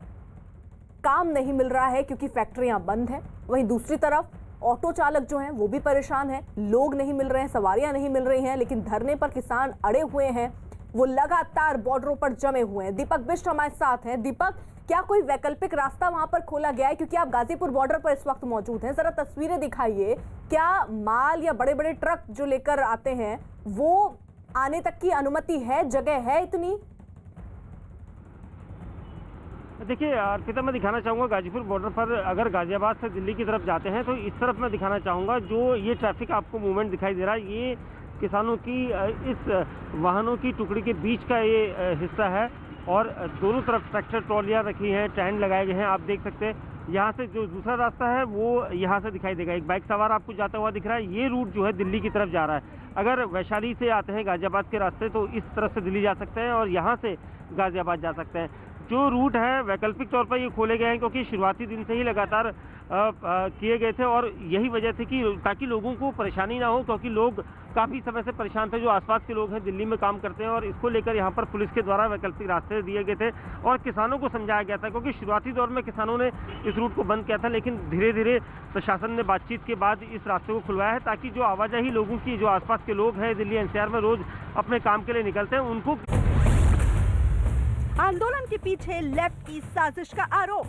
काम नहीं मिल रहा है क्योंकि फैक्ट्रियां बंद हैं। वहीं दूसरी तरफ ऑटो चालक जो हैं वो भी परेशान हैं, लोग नहीं मिल रहे हैं, सवारियां नहीं मिल रही हैं। लेकिन धरने पर किसान अड़े हुए हैं, वो लगातार बॉर्डरों पर जमे हुए हैं। दीपक बिष्ट हमारे साथ हैं। दीपक, क्या कोई वैकल्पिक रास्ता वहां पर खोला गया है, क्योंकि आप गाजीपुर बॉर्डर पर इस वक्त मौजूद हैं? जरा तस्वीरें दिखाइए। क्या माल या बड़े बड़े ट्रक जो लेकर आते हैं वो आने तक की अनुमति है, जगह है इतनी? देखिए अर्पिता, मैं दिखाना चाहूँगा गाजीपुर बॉर्डर पर अगर गाजियाबाद से दिल्ली की तरफ जाते हैं तो इस तरफ मैं दिखाना चाहूँगा जो ये ट्रैफिक आपको मूवमेंट दिखाई दे रहा है, ये किसानों की इस वाहनों की टुकड़ी के बीच का ये हिस्सा है और दोनों तरफ ट्रैक्टर ट्रॉलियाँ रखी हैं, स्टैंड लगाए गए हैं। आप देख सकते हैं यहाँ से जो दूसरा रास्ता है वो यहाँ से दिखाई देगा। एक बाइक सवार आपको जाता हुआ दिख रहा है, ये रूट जो है दिल्ली की तरफ जा रहा है। अगर वैशाली से आते हैं गाजियाबाद के रास्ते तो इस तरफ से दिल्ली जा सकते हैं और यहाँ से गाजियाबाद जा सकते हैं। जो रूट है वैकल्पिक तौर पर ये खोले गए हैं क्योंकि शुरुआती दिन से ही लगातार किए गए थे और यही वजह थी कि ताकि लोगों को परेशानी ना हो, क्योंकि लोग काफ़ी समय से परेशान थे, जो आसपास के लोग हैं दिल्ली में काम करते हैं, और इसको लेकर यहाँ पर पुलिस के द्वारा वैकल्पिक रास्ते दिए गए थे और किसानों को समझाया गया था। क्योंकि शुरुआती दौर में किसानों ने इस रूट को बंद किया था, लेकिन धीरे धीरे प्रशासन ने बातचीत के बाद इस रास्ते को खुलवाया है ताकि जो आवाजाही लोगों की, जो आसपास के लोग हैं दिल्ली एनसीआर में रोज अपने काम के लिए निकलते हैं, उनको। आंदोलन के पीछे लेफ्ट की साजिश का आरोप।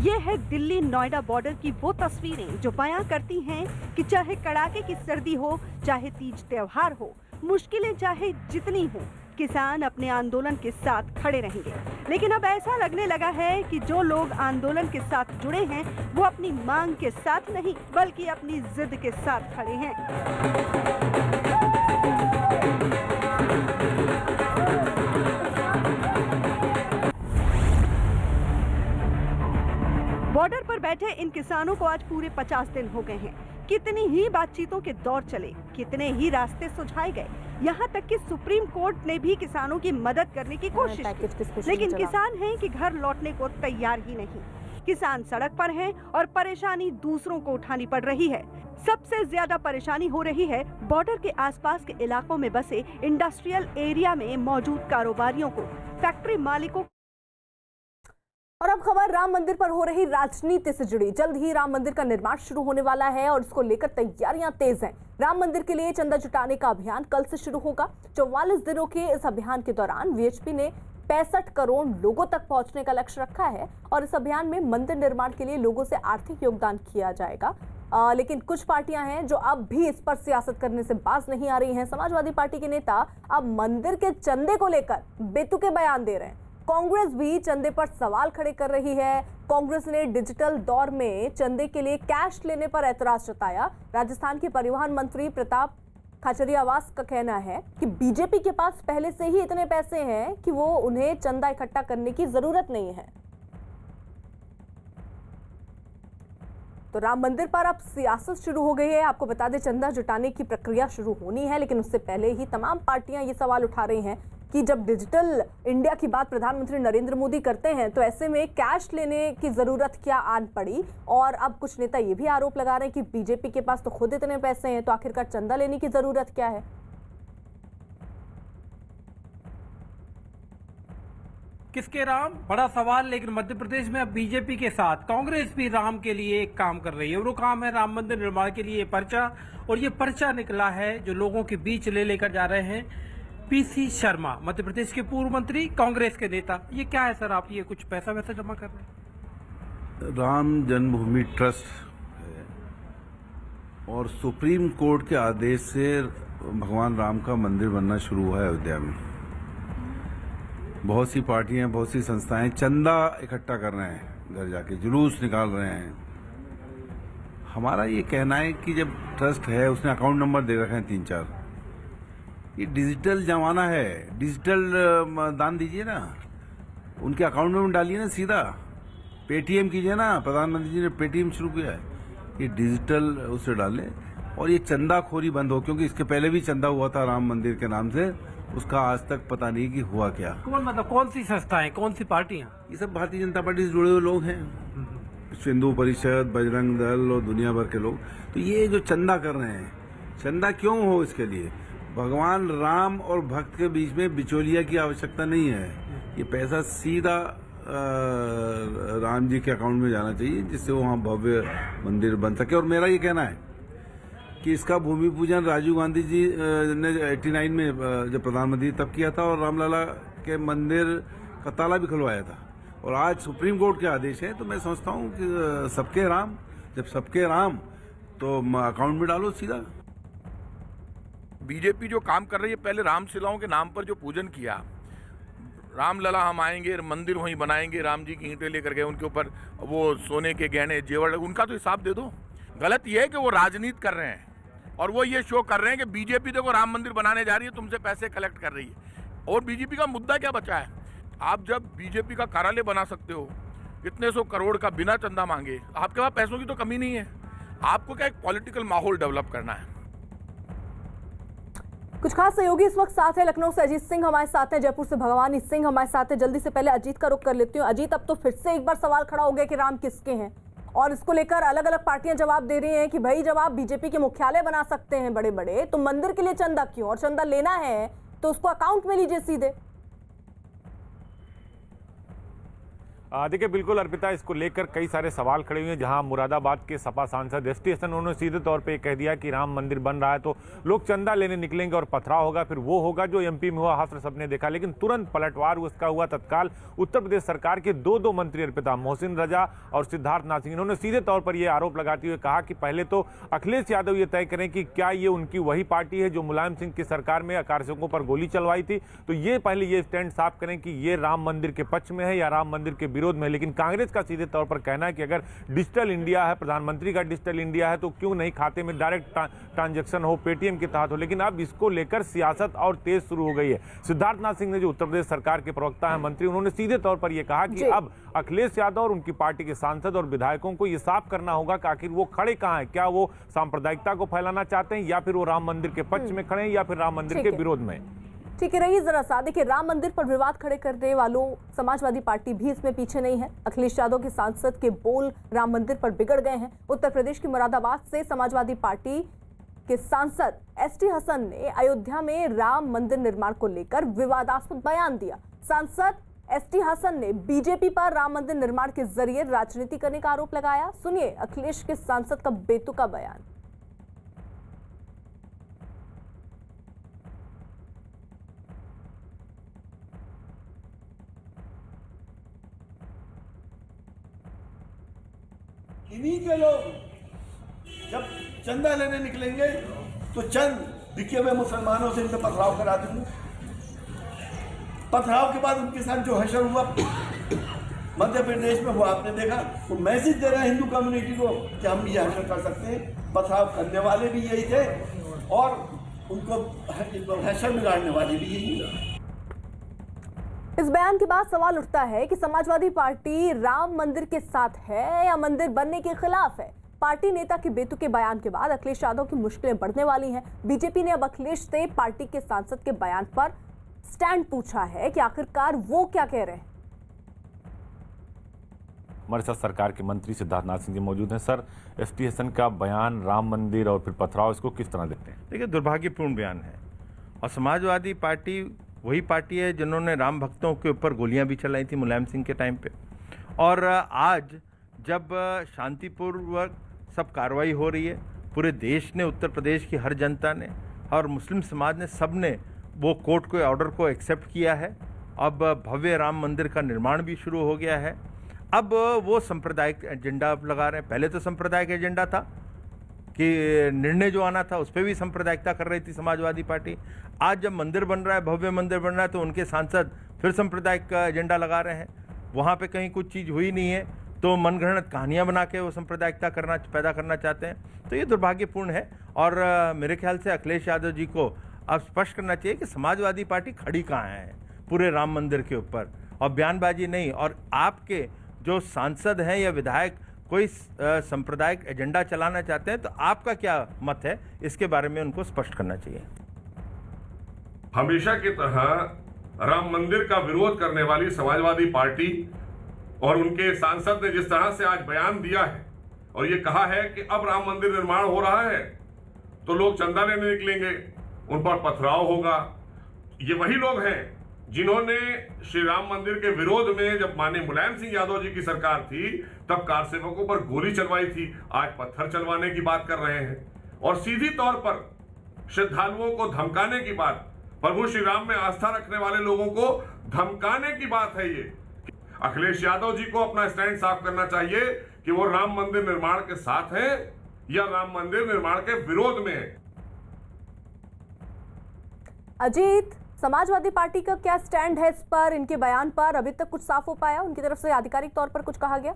ये है दिल्ली नोएडा बॉर्डर की वो तस्वीरें जो बयां करती हैं कि चाहे कड़ाके की सर्दी हो, चाहे तीज त्योहार हो, मुश्किलें चाहे जितनी हो, किसान अपने आंदोलन के साथ खड़े रहेंगे। लेकिन अब ऐसा लगने लगा है कि जो लोग आंदोलन के साथ जुड़े हैं वो अपनी मांग के साथ नहीं बल्कि अपनी जिद के साथ खड़े हैं। बॉर्डर पर बैठे इन किसानों को आज पूरे 50 दिन हो गए हैं। कितनी ही बातचीतों के दौर चले, कितने ही रास्ते सुझाए गए, यहाँ तक कि सुप्रीम कोर्ट ने भी किसानों की मदद करने की कोशिश की, लेकिन किसान हैं कि घर लौटने को तैयार ही नहीं। किसान सड़क पर हैं और परेशानी दूसरों को उठानी पड़ रही है। सबसे ज्यादा परेशानी हो रही है बॉर्डर के आसपास के इलाकों में बसे इंडस्ट्रियल एरिया में मौजूद कारोबारियों को, फैक्ट्री मालिकों। और अब खबर राम मंदिर पर हो रही राजनीति से जुड़ी। जल्द ही राम मंदिर का निर्माण शुरू होने वाला है और इसको लेकर तैयारियां तेज हैं। राम मंदिर के लिए चंदा जुटाने का अभियान कल से शुरू होगा। 44 दिनों के इस अभियान के दौरान वीएचपी ने 65 करोड़ लोगों तक पहुंचने का लक्ष्य रखा है और इस अभियान में मंदिर निर्माण के लिए लोगों से आर्थिक योगदान किया जाएगा। लेकिन कुछ पार्टियां हैं जो अब भी इस पर सियासत करने से बाज नहीं आ रही हैं। समाजवादी पार्टी के नेता अब मंदिर के चंदे को लेकर बेतुके बयान दे रहे हैं। कांग्रेस भी चंदे पर सवाल खड़े कर रही है। कांग्रेस ने डिजिटल दौर में चंदे के लिए कैश लेने पर ऐतराज जताया। राजस्थान के परिवहन मंत्री प्रताप खाचरियावास का कहना है कि बीजेपी के पास पहले से ही इतने पैसे हैं कि वो उन्हें चंदा इकट्ठा करने की जरूरत नहीं है। तो राम मंदिर पर अब सियासत शुरू हो गई है। आपको बता दें, चंदा जुटाने की प्रक्रिया शुरू होनी है, लेकिन उससे पहले ही तमाम पार्टियां ये सवाल उठा रही हैं कि जब डिजिटल इंडिया की बात प्रधानमंत्री नरेंद्र मोदी करते हैं तो ऐसे में कैश लेने की जरूरत क्या आन पड़ी। और अब कुछ नेता ये भी आरोप लगा रहे हैं कि बीजेपी के पास तो खुद इतने पैसे हैं, तो आखिरकार चंदा लेने की जरूरत क्या है। किसके राम, बड़ा सवाल। लेकिन मध्य प्रदेश में अब बीजेपी के साथ कांग्रेस भी राम के लिए एक काम कर रही है, और वो काम है राम मंदिर निर्माण के लिए पर्चा। और ये पर्चा निकला है जो लोगों के बीच लेकर जा रहे हैं पीसी शर्मा, मध्य प्रदेश के पूर्व मंत्री, कांग्रेस के नेता। ये क्या है सर, आप ये कुछ पैसा वैसा जमा कर रहे हैं? राम जन्मभूमि ट्रस्ट है और सुप्रीम कोर्ट के आदेश से भगवान राम का मंदिर बनना शुरू हुआ है अयोध्या में। बहुत सी पार्टियां, बहुत सी संस्थाएं चंदा इकट्ठा कर रहे हैं, घर जाके जुलूस निकाल रहे हैं। हमारा ये कहना है कि जब ट्रस्ट है, उसने अकाउंट नंबर दे रखे हैं 3-4। ये डिजिटल जमाना है, डिजिटल दान दीजिए ना, उनके अकाउंट में डालिए ना, सीधा पेटीएम कीजिए ना। प्रधानमंत्री जी ने पेटीएम शुरू किया है, ये डिजिटल उसे डालें और ये चंदाखोरी बंद हो, क्योंकि इसके पहले भी चंदा हुआ था राम मंदिर के नाम से, उसका आज तक पता नहीं कि हुआ क्या। कौन, मतलब कौन सी संस्थाएं, कौन सी पार्टियां? ये सब भारतीय जनता पार्टी से जुड़े हुए लोग हैं, हिंदू परिषद, बजरंग दल और दुनिया भर के लोग। तो ये जो चंदा कर रहे हैं, चंदा क्यों हो, इसके लिए भगवान राम और भक्त के बीच में बिचौलिया की आवश्यकता नहीं है। ये पैसा सीधा राम जी के अकाउंट में जाना चाहिए, जिससे वहाँ भव्य मंदिर बन सके। और मेरा ये कहना है कि इसका भूमि पूजन राजीव गांधी जी ने 89 में जब प्रधानमंत्री तब किया था, और रामलला के मंदिर का ताला भी खुलवाया था। और आज सुप्रीम कोर्ट के आदेश है, तो मैं समझता हूँ कि सबके राम, जब सबके राम तो अकाउंट में डालो सीधा। बीजेपी जो काम कर रही है, पहले रामशिलाओं के नाम पर जो पूजन किया, रामलला हम आएंगे, मंदिर वहीं बनाएंगे, राम जी की ईंटें लेकर गए, उनके ऊपर वो सोने के गहने जेवर, उनका तो हिसाब दे दो। गलत ये है कि वो राजनीति कर रहे हैं और वो ये शो कर रहे हैं कि बीजेपी देखो राम मंदिर बनाने जा रही है, तुमसे पैसे कलेक्ट कर रही है। और बीजेपी का मुद्दा क्या बचा है? आप जब बीजेपी का कार्यालय बना सकते हो इतने 100 करोड़ का बिना चंदा मांगे, आपके पास पैसों की तो कमी नहीं है। आपको क्या एक पॉलिटिकल माहौल डेवलप करना है। कुछ खास सहयोगी इस वक्त साथ है। लखनऊ से अजीत सिंह हमारे साथ हैं, जयपुर से भगवानी सिंह हमारे साथ है। जल्दी से पहले अजीत का रुख कर लेती हूँ। अजीत, अब तो फिर से एक बार सवाल खड़ा हो गया कि राम किसके हैं, और इसको लेकर अलग अलग पार्टियां जवाब दे रही हैं कि भाई जब आप बीजेपी के मुख्यालय बना सकते हैं बड़े बड़े, तो मंदिर के लिए चंदा क्यों? और चंदा लेना है तो उसको अकाउंट में लीजिए सीधे। देखिए बिल्कुल अर्पिता, इसको लेकर कई सारे सवाल खड़े हुए हैं। जहां मुरादाबाद के सपा सांसद एस टी हसन, उन्होंने सीधे तौर पे कह दिया कि राम मंदिर बन रहा है तो लोग चंदा लेने निकलेंगे और पथराव होगा, फिर वो होगा जो एमपी में हुआ, हाथ सबने देखा। लेकिन तुरंत पलटवार उसका हुआ तत्काल उत्तर प्रदेश सरकार के दो मंत्री अर्पिता, मोहसिन रजा और सिद्धार्थ नाथ सिंह, इन्होंने सीधे तौर पर यह आरोप लगाते हुए कहा कि पहले तो अखिलेश यादव ये तय करें कि क्या ये उनकी वही पार्टी है जो मुलायम सिंह की सरकार में आकर्षकों पर गोली चलवाई थी। तो ये पहले ये स्टैंड साफ करें कि ये राम मंदिर के पक्ष में है या राम मंदिर के विरोध में है। लेकिन कांग्रेस का सीधे तौर पर कहना है कि अगर डिजिटल इंडिया है, प्रधानमंत्री का डिजिटल इंडिया है, तो क्यों नहीं खाते में डायरेक्ट ट्रांजैक्शन हो, पेटीएम के तहत हो। लेकिन अब इसको लेकर सियासत और तेज शुरू हो गई है। सिद्धार्थ नाथ सिंह ने, जो उत्तर प्रदेश सरकार के प्रवक्ता है, मंत्री, उन्होंने सीधे तौर पर यह कहा कि अब अखिलेश यादव और उनकी पार्टी के सांसद और विधायकों को यह साफ करना होगा कि आखिर वो खड़े कहां हैं। क्या वो सांप्रदायिकता को फैलाना चाहते हैं, या फिर वो राम मंदिर के पक्ष में खड़े हैं, या फिर राम मंदिर के विरोध में? ठीक है, रही जरा सा। देखिए, राम मंदिर पर विवाद खड़े करने वालों समाजवादी पार्टी भी इसमें पीछे नहीं है। अखिलेश यादव के सांसद के बोल राम मंदिर पर बिगड़ गए हैं। उत्तर प्रदेश की मुरादाबाद से समाजवादी पार्टी के सांसद एसटी हसन ने अयोध्या में राम मंदिर निर्माण को लेकर विवादास्पद बयान दिया। सांसद एसटी हसन ने बीजेपी पर राम मंदिर निर्माण के जरिए राजनीति करने का आरोप लगाया। सुनिए अखिलेश के सांसद का बेतुका बयान। इन्हीं के लोग जब चंदा लेने निकलेंगे तो चंद बिके हुए मुसलमानों से इनसे पथराव करा देंगे। पथराव के बाद उनके साथ जो हशर हुआ मध्य प्रदेश में, वो आपने देखा। वो मैसेज दे रहे हैं हिंदू कम्युनिटी को कि हम भी हशर कर सकते हैं। पथराव करने वाले भी यही थे और उनको हशर बिगाड़ने वाले भी यही थे। इस बयान के बाद सवाल उठता है कि समाजवादी पार्टी राम मंदिर के साथ है या मंदिर बनने के खिलाफ है। पार्टी नेता के बेतुके बयान के बाद अखिलेश यादव की मुश्किलें बढ़ने वाली हैं। बीजेपी ने अब अखिलेश से पार्टी के सांसद के बयान पर स्टैंड पूछा है कि आखिरकार वो क्या कह रहे हैं। हमारे साथ सरकार के मंत्री सिद्धार्थनाथ सिंह जी मौजूद हैं। सर, एसटी हसन का बयान राम मंदिर और फिर पथराव, इसको किस तरह देखते हैं? देखिए, दुर्भाग्यपूर्ण बयान है और समाजवादी पार्टी वही पार्टी है जिन्होंने राम भक्तों के ऊपर गोलियां भी चलाई थी मुलायम सिंह के टाइम पे। और आज जब शांतिपूर्वक सब कार्रवाई हो रही है, पूरे देश ने, उत्तर प्रदेश की हर जनता ने और मुस्लिम समाज ने, सब ने वो कोर्ट के ऑर्डर को एक्सेप्ट किया है। अब भव्य राम मंदिर का निर्माण भी शुरू हो गया है। अब वो सांप्रदायिक एजेंडा लगा रहे हैं। पहले तो सांप्रदायिक एजेंडा था कि निर्णय जो आना था उस पर भी सांप्रदायिकता कर रही थी समाजवादी पार्टी। आज जब मंदिर बन रहा है, भव्य मंदिर बन रहा है, तो उनके सांसद फिर सांप्रदायिक का एजेंडा लगा रहे हैं। वहाँ पे कहीं कुछ चीज़ हुई नहीं है तो मनगढ़ंत कहानियाँ बना के वो सांप्रदायिकता पैदा करना चाहते हैं। तो ये दुर्भाग्यपूर्ण है और मेरे ख्याल से अखिलेश यादव जी को अब स्पष्ट करना चाहिए कि समाजवादी पार्टी खड़ी कहाँ है पूरे राम मंदिर के ऊपर, और बयानबाजी नहीं। और आपके जो सांसद हैं या विधायक कोई सांप्रदायिक एजेंडा चलाना चाहते हैं तो आपका क्या मत है, इसके बारे में उनको स्पष्ट करना चाहिए। हमेशा की तरह राम मंदिर का विरोध करने वाली समाजवादी पार्टी और उनके सांसद ने जिस तरह से आज बयान दिया है और ये कहा है कि अब राम मंदिर निर्माण हो रहा है तो लोग चंदा लेने निकलेंगे, उन पर पथराव होगा। ये वही लोग हैं जिन्होंने श्री राम मंदिर के विरोध में, जब माननीय मुलायम सिंह यादव जी की सरकार थी, तब कार सेवकों पर गोली चलवाई थी। आज पत्थर चलवाने की बात कर रहे हैं और सीधी तौर पर श्रद्धालुओं को धमकाने की बात, प्रभु श्री राम में आस्था रखने वाले लोगों को धमकाने की बात है। ये अखिलेश यादव जी को अपना स्टैंड साफ करना चाहिए कि वो राम मंदिर निर्माण के साथ है या राम मंदिर निर्माण के विरोध में है। अजीत, समाजवादी पार्टी का क्या स्टैंड है इस पर, इनके बयान पर? अभी तक कुछ साफ हो पाया? उनकी तरफ से आधिकारिक तौर पर कुछ कहा गया?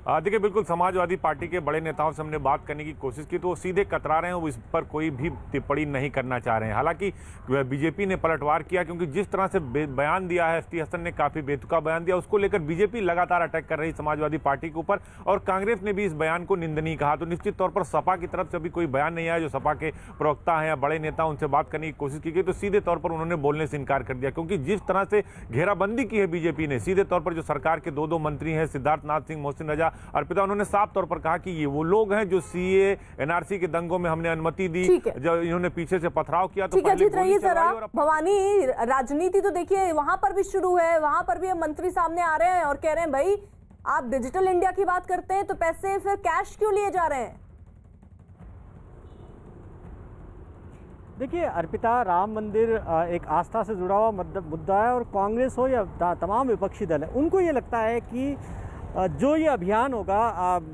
देखिए, बिल्कुल समाजवादी पार्टी के बड़े नेताओं से हमने बात करने की कोशिश की तो वो सीधे कतरा रहे हैं, वो इस पर कोई भी टिप्पणी नहीं करना चाह रहे हैं। हालांकि बीजेपी ने पलटवार किया क्योंकि जिस तरह से बयान दिया है एसटी हसन ने, काफ़ी बेतुका बयान दिया, उसको लेकर बीजेपी लगातार अटैक कर रही समाजवादी पार्टी के ऊपर और कांग्रेस ने भी इस बयान को निंदनीय कहा। तो निश्चित तौर पर सपा की तरफ से अभी कोई बयान नहीं आया। जो सपा के प्रवक्ता हैं या बड़े नेता, उनसे बात करने की कोशिश की गई तो सीधे तौर पर उन्होंने बोलने से इनकार कर दिया, क्योंकि जिस तरह से घेराबंदी की है बीजेपी ने, सीधे तौर पर जो सरकार के दो मंत्री हैं, सिद्धार्थनाथ सिंह, मोहसिन रजा, अर्पिता, उन्होंने साफ तौर पर कहा कि ये वो लोग हैं जो सीए एनआरसी के दंगों में हमने अनुमति दी, जो इन्होंने पीछे से पथराव किया। तो भवानी, राजनीति तो देखिए वहां पर भी शुरू है, वहां पर भी मंत्री सामने आ रहे हैं और कह रहे हैं भाई आप डिजिटल इंडिया की बात करते हैं तो पैसे फिर कैश क्यों लिए जा रहे हैं? देखिए अर्पिता, राम मंदिर एक आस्था से जुड़ा हुआ मुद्दा है और कांग्रेस हो या तमाम विपक्षी दल है, उनको ये लगता है कि जो ये अभियान होगा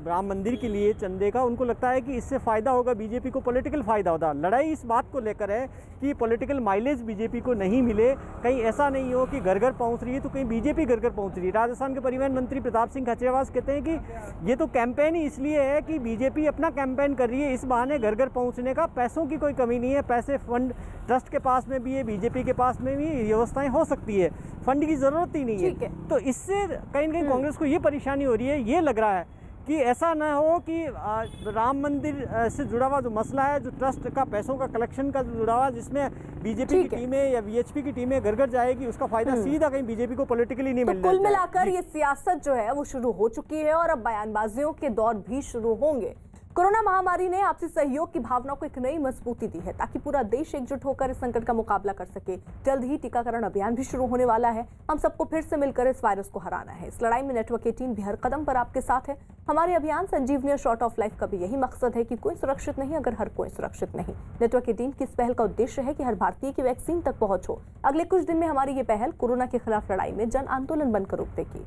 राम मंदिर के लिए चंदे का, उनको लगता है कि इससे फ़ायदा होगा, बीजेपी को पॉलिटिकल फ़ायदा होगा। लड़ाई इस बात को लेकर है कि पॉलिटिकल माइलेज बीजेपी को नहीं मिले, कहीं ऐसा नहीं हो कि घर घर पहुंच रही है तो कहीं बीजेपी घर घर पहुंच रही है। राजस्थान के परिवहन मंत्री प्रताप सिंह खाचरियावास कहते हैं कि ये तो कैंपेन ही इसलिए है कि बीजेपी अपना कैंपेन कर रही है, इस बहाने घर घर पहुँचने का। पैसों की कोई कमी नहीं है, पैसे फंड ट्रस्ट के पास में भी है, बीजेपी के पास में भी व्यवस्थाएँ हो सकती है, फंड की ज़रूरत ही नहीं है। तो इससे कहीं ना कहीं कांग्रेस को ये परेशानी हो रही है। ये लग रहा है कि ऐसा ना हो कि राम मंदिर से जुड़ा हुआ जो मसला है, जो ट्रस्ट का पैसों का कलेक्शन का जुड़ा हुआ, जिसमें बीजेपी की टीमें या वीएचपी की टीमें घर घर जाएगी, उसका फायदा सीधा कहीं बीजेपी को पॉलिटिकली नहीं मिलेगा। कुल मिलाकर ये सियासत जो है वो शुरू हो चुकी है और अब बयानबाजियों के दौर भी शुरू होंगे। कोरोना महामारी ने आपसी सहयोग की भावना को एक नई मजबूती दी है ताकि पूरा देश एकजुट होकर इस संकट का मुकाबला कर सके। जल्द ही टीकाकरण अभियान भी शुरू होने वाला है। हम सबको फिर से मिलकर इस वायरस को हराना है। इस लड़ाई में नेटवर्क 18 भी हर कदम पर आपके साथ है। हमारे अभियान संजीवनी और शॉर्ट ऑफ लाइफ का भी यही मकसद है कि कोई सुरक्षित नहीं अगर हर कोई सुरक्षित नहीं। नेटवर्क 18 की इस पहल का उद्देश्य है कि हर भारतीय की वैक्सीन तक पहुंच हो। अगले कुछ दिन में हमारी ये पहल कोरोना के खिलाफ लड़ाई में जन आंदोलन बनकर रूप देगी।